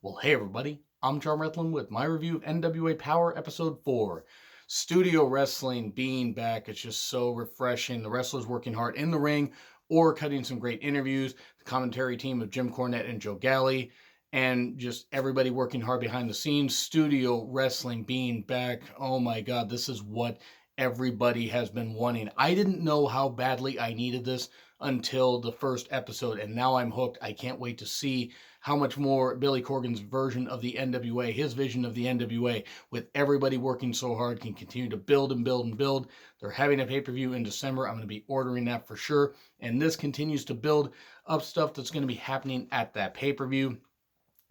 Well, hey everybody, I'm John Retlin with my review of NWA Powerrr Episode 4. Studio wrestling being back, it's just so refreshing. The wrestlers working hard in the ring or cutting some great interviews. The commentary team of Jim Cornette and Joe Galli, and just everybody working hard behind the scenes. Studio wrestling being back. Oh my God, this is what everybody has been wanting. I didn't know how badly I needed this until the first episode, and now I'm hooked. I can't wait to see how much more Billy Corgan's version of the NWA, his vision of the NWA, with everybody working so hard, can continue to build and build and build. They're having a pay-per-view in December. I'm going to be ordering that for sure, and this continues to build up stuff that's going to be happening at that pay-per-view.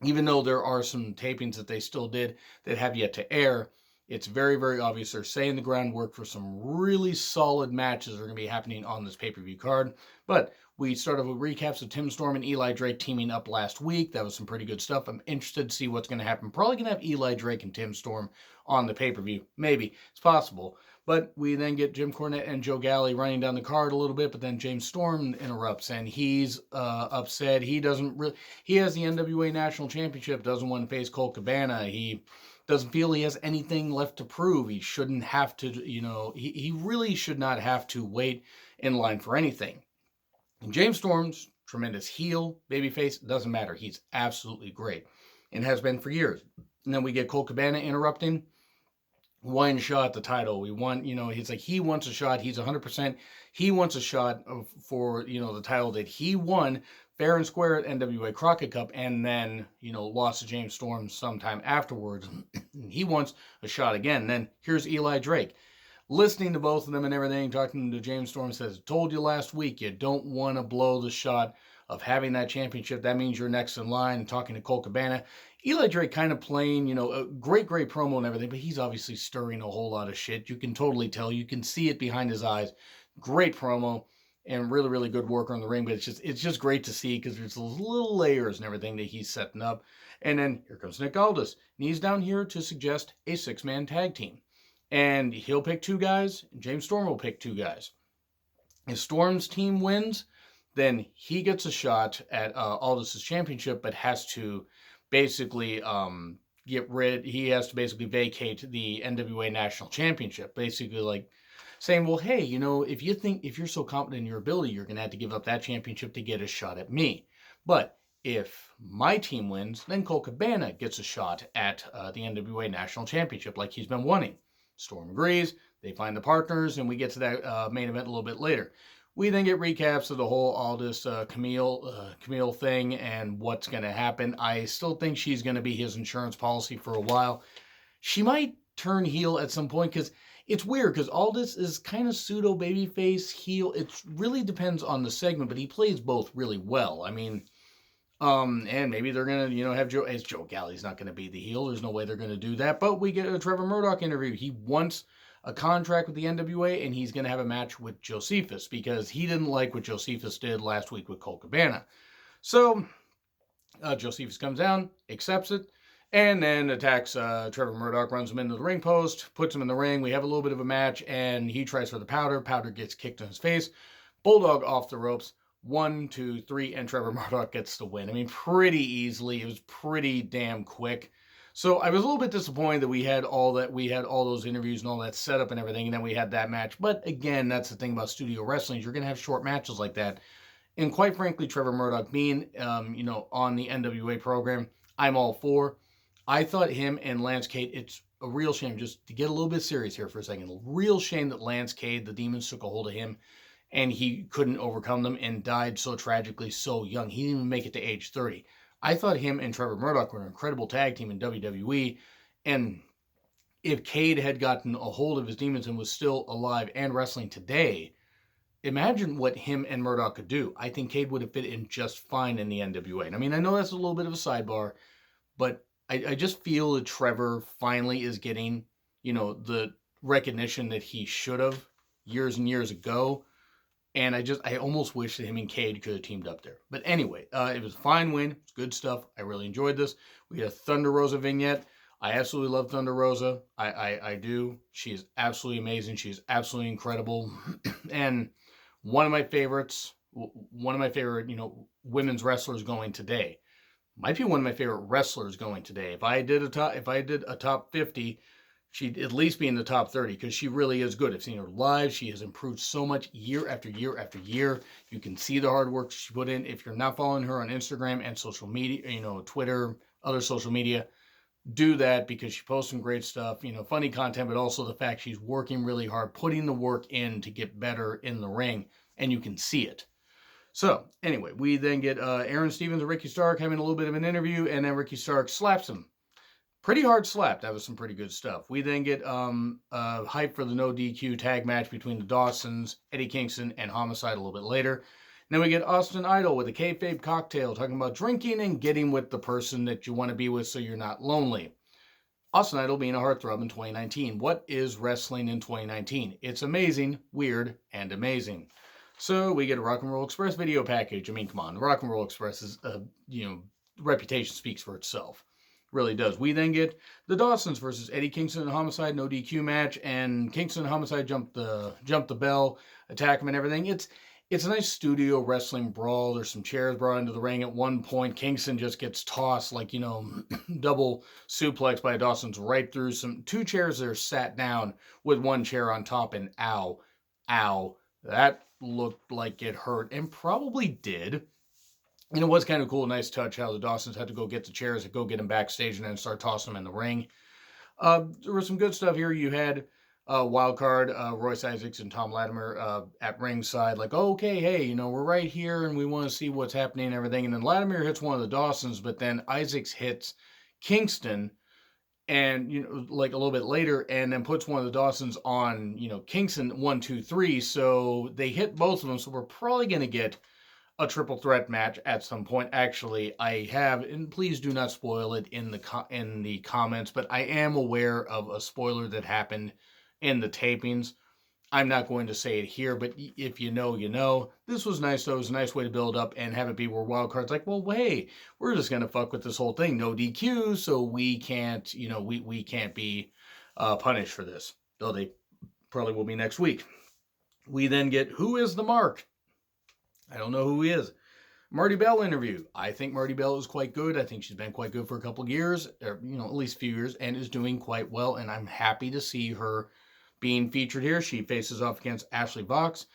Even though there are some tapings that they still did that have yet to air, it's very, very obvious they're saying the groundwork for some really solid matches that are going to be happening on this pay-per-view card. But we started with recaps of Tim Storm and Eli Drake teaming up last week. That was some pretty good stuff. I'm interested to see what's going to happen. Probably going to have Eli Drake and Tim Storm on the pay-per-view. Maybe. It's possible. But we then get Jim Cornette and Joe Galli running down the card a little bit, but then James Storm interrupts, and he's upset. He has the NWA National Championship, doesn't want to face Colt Cabana. He doesn't feel he has anything left to prove. He shouldn't have to, he really should not have to wait in line for anything. And James Storm's tremendous heel, babyface, doesn't matter. He's absolutely great and has been for years. And then we get Colt Cabana interrupting. One shot at the title. We want, he's like, he wants a shot. He's 100%. He wants a shot for, the title that he won fair and square at NWA Crockett Cup, and then, lost to James Storm sometime afterwards. He wants a shot again. Then here's Eli Drake. Listening to both of them and everything, talking to James Storm, says, told you last week, you don't want to blow the shot of having that championship. That means you're next in line. Talking to Colt Cabana. Eli Drake kind of playing, a great promo and everything, but he's obviously stirring a whole lot of shit. You can totally tell. You can see it behind his eyes. Great promo and really, really good work on the ring, but it's just great to see because there's those little layers and everything that he's setting up. And then here comes Nick Aldis, and he's down here to suggest a 6-man tag team. And he'll pick 2 guys, and James Storm will pick 2 guys. If Storm's team wins, then he gets a shot at Aldis' championship, but has to basically he has to basically vacate the NWA National Championship. Basically like saying, well, hey, if you're so confident in your ability, you're going to have to give up that championship to get a shot at me. But if my team wins, then Colt Cabana gets a shot at the NWA National Championship like he's been wanting. Storm agrees. They find the partners, and we get to that main event a little bit later. We then get recaps of the whole Aldis Camille thing and what's going to happen. I still think she's going to be his insurance policy for a while. She might turn heel at some point because it's weird because Aldis is kind of pseudo babyface heel. It really depends on the segment, but he plays both really well. I mean, and maybe they're going to, have Joe Galli's not going to be the heel. There's no way they're going to do that. But we get a Trevor Murdoch interview. He wants a contract with the NWA, and he's going to have a match with Josephus because he didn't like what Josephus did last week with Colt Cabana. So Josephus comes down, accepts it, and then attacks Trevor Murdoch, runs him into the ring post, puts him in the ring. We have a little bit of a match, and he tries for the powder. Powder gets kicked in his face. Bulldog off the ropes. 1, 2, 3, and Trevor Murdoch gets the win. I mean, pretty easily. It was pretty damn quick. So I was a little bit disappointed that we had all those interviews and all that setup and everything, and then we had that match. But again, that's the thing about studio wrestling. You're going to have short matches like that. And quite frankly, Trevor Murdoch being, on the NWA program, I'm all for. I thought him and Lance Cade, it's a real shame, just to get a little bit serious here for a second, a real shame that Lance Cade, the demons took a hold of him, and he couldn't overcome them and died so tragically so young. He didn't even make it to age 30. I thought him and Trevor Murdoch were an incredible tag team in WWE, and if Cade had gotten a hold of his demons and was still alive and wrestling today, imagine what him and Murdoch could do. I think Cade would have fit in just fine in the NWA. And I mean, I know that's a little bit of a sidebar, but I just feel that Trevor finally is getting, the recognition that he should have years and years ago. And I almost wish that him and Cade could have teamed up there. But anyway, it was a fine win. It's good stuff. I really enjoyed this. We had a Thunder Rosa vignette. I absolutely love Thunder Rosa. I do. She is absolutely amazing. She's absolutely incredible. And one of my favorite, women's wrestlers going today. Might be one of my favorite wrestlers going today. If I did a top 50, she'd at least be in the top 30 because she really is good. I've seen her live. She has improved so much year after year after year. You can see the hard work she put in. If you're not following her on Instagram and social media, Twitter, other social media, do that because she posts some great stuff, funny content, but also the fact she's working really hard, putting the work in to get better in the ring, and you can see it. So, anyway, we then get Aaron Stevens and Ricky Stark having a little bit of an interview, and then Ricky Stark slaps him. Pretty hard slap. That was some pretty good stuff. We then get hype for the no DQ tag match between the Dawsons, Eddie Kingston, and Homicide a little bit later. Then we get Austin Idol with a kayfabe cocktail talking about drinking and getting with the person that you want to be with so you're not lonely. Austin Idol being a heartthrob in 2019. What is wrestling in 2019? It's amazing, weird, and amazing. So we get a Rock and Roll Express video package. I mean, come on, the Rock and Roll Express is, reputation speaks for itself. Really does. We then get the Dawsons versus Eddie Kingston and Homicide, no DQ match, and Kingston and Homicide jump the bell, attack him and everything. It's a nice studio wrestling brawl. There's some chairs brought into the ring. At one point, Kingston just gets tossed like, double suplex by Dawson's right through two chairs that are sat down with one chair on top, and ow, that looked like it hurt and probably did. And it was kind of cool, nice touch how the Dawsons had to go get the chairs and go get them backstage and then start tossing them in the ring. There was some good stuff here. You had wild card Royce Isaacs and Tom Latimer at ringside, like, okay, hey, we're right here and we want to see what's happening and everything. And then Latimer hits one of the Dawsons, but then Isaacs hits Kingston, and like a little bit later, and then puts one of the Dawsons on Kingston 1, 2, 3. So they hit both of them. So we're probably gonna get a triple threat match at some point. Actually, I have, and please do not spoil it in the comments, but I am aware of a spoiler that happened in the tapings. I'm not going to say it here, but if you know, you know. This was nice, though. It was a nice way to build up and have it be where Wildcard's like, well, hey, we're just going to fuck with this whole thing. No DQ, so we can't, we can't be punished for this. Though they probably will be next week. We then get, who is the Mark? I don't know who he is. Marty Bell interview. I think Marty Bell is quite good. I think she's been quite good for a couple of years, or, at least a few years, and is doing quite well, and I'm happy to see her being featured here. She faces off against Ashley Vox.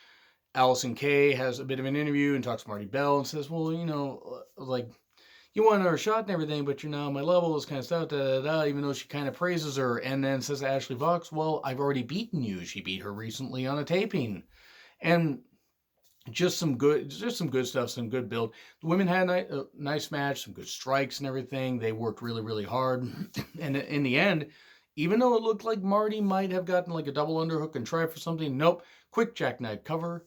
Allison Kay has a bit of an interview and talks to Marty Bell and says, well, like, you want her shot and everything, but my level is kind of stuff, even though she kind of praises her, and then says to Ashley Vox, well, I've already beaten you. She beat her recently on a taping. And just some good stuff, some good build. The women had a nice match, some good strikes and everything. They worked really, really hard. And in the end, even though it looked like Marty might have gotten like a double underhook and tried for something, nope. Quick jackknife cover,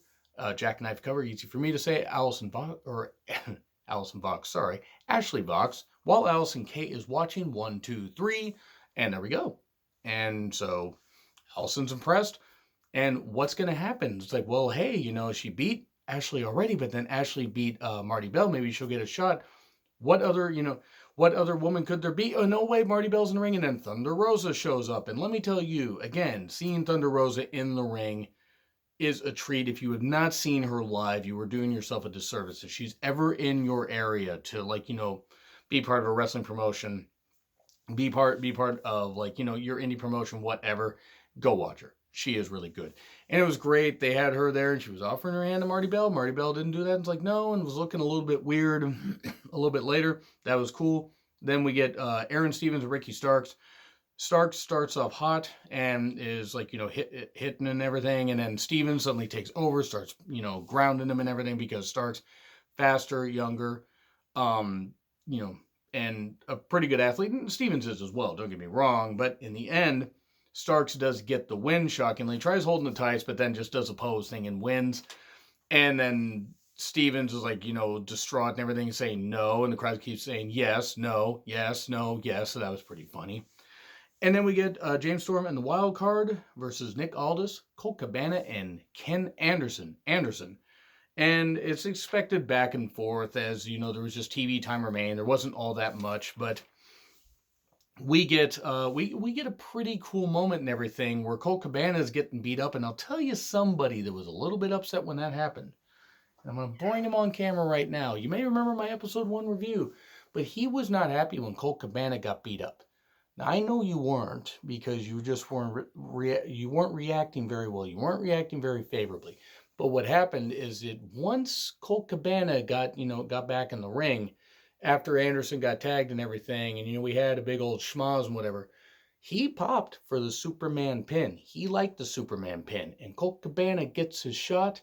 easy for me to say. Ashley Vox, while Allison Kay is watching 1, 2, 3, and there we go. And so Allison's impressed. And what's going to happen? It's like, well, hey, she beat Ashley already, but then Ashley beat Marty Bell. Maybe she'll get a shot. What other woman could there be? Oh, no way, Marty Bell's in the ring. And then Thunder Rosa shows up. And let me tell you, again, seeing Thunder Rosa in the ring is a treat. If you have not seen her live, you are doing yourself a disservice. If she's ever in your area to, be part of a wrestling promotion, be part of, your indie promotion, whatever, go watch her. She is really good. And it was great. They had her there, and she was offering her hand to Marty Bell. Marty Bell didn't do that. It's like, no, and was looking a little bit weird a little bit later. That was cool. Then we get Aaron Stevens and Ricky Starks. Starks starts off hot and is hitting and everything. And then Stevens suddenly takes over, starts, grounding him and everything because Starks faster, younger, and a pretty good athlete. And Stevens is as well, don't get me wrong. But in the end, Starks does get the win, shockingly. Tries holding the tights, but then just does a pose thing and wins. And then Stevens is distraught and everything, saying no. And the crowd keeps saying yes, no, yes, no, yes. So that was pretty funny. And then we get James Storm and the Wild Card versus Nick Aldis, Colt Cabana, and Ken Anderson. And it's expected back and forth as, there was just TV time remaining. There wasn't all that much, but we get we get a pretty cool moment and everything where Colt Cabana is getting beat up, and I'll tell you somebody that was a little bit upset when that happened. And I'm going to bring him on camera right now. You may remember my episode 1 review, but he was not happy when Colt Cabana got beat up. Now I know you weren't, because you just you weren't reacting very well. You weren't reacting very favorably. But what happened is that once Colt Cabana got back in the ring after Anderson got tagged and everything, and we had a big old schmoz and whatever, he popped for the Superman pin. He liked the Superman pin, and Colt Cabana gets his shot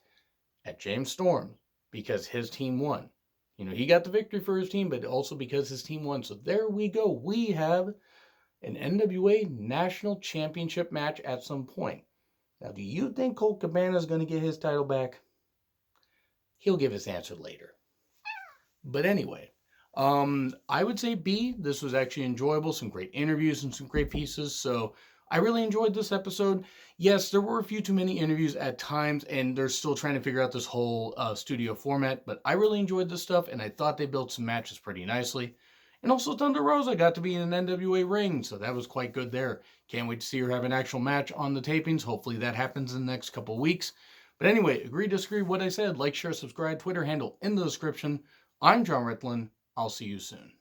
at James Storm because his team won. He got the victory for his team, but also because his team won. So there we go. We have an NWA National Championship match at some point. Now, do you think Colt Cabana is going to get his title back? He'll give his answer later. But anyway, I would say B. This was actually enjoyable. Some great interviews and some great pieces. So I really enjoyed this episode. Yes, there were a few too many interviews at times, and they're still trying to figure out this whole studio format. But I really enjoyed this stuff, and I thought they built some matches pretty nicely. And also Thunder Rosa got to be in an NWA ring, so that was quite good there. Can't wait to see her have an actual match on the tapings. Hopefully that happens in the next couple weeks. But anyway, agree, disagree, what I said. Like, share, subscribe, Twitter handle in the description. I'm John Ritlin. I'll see you soon.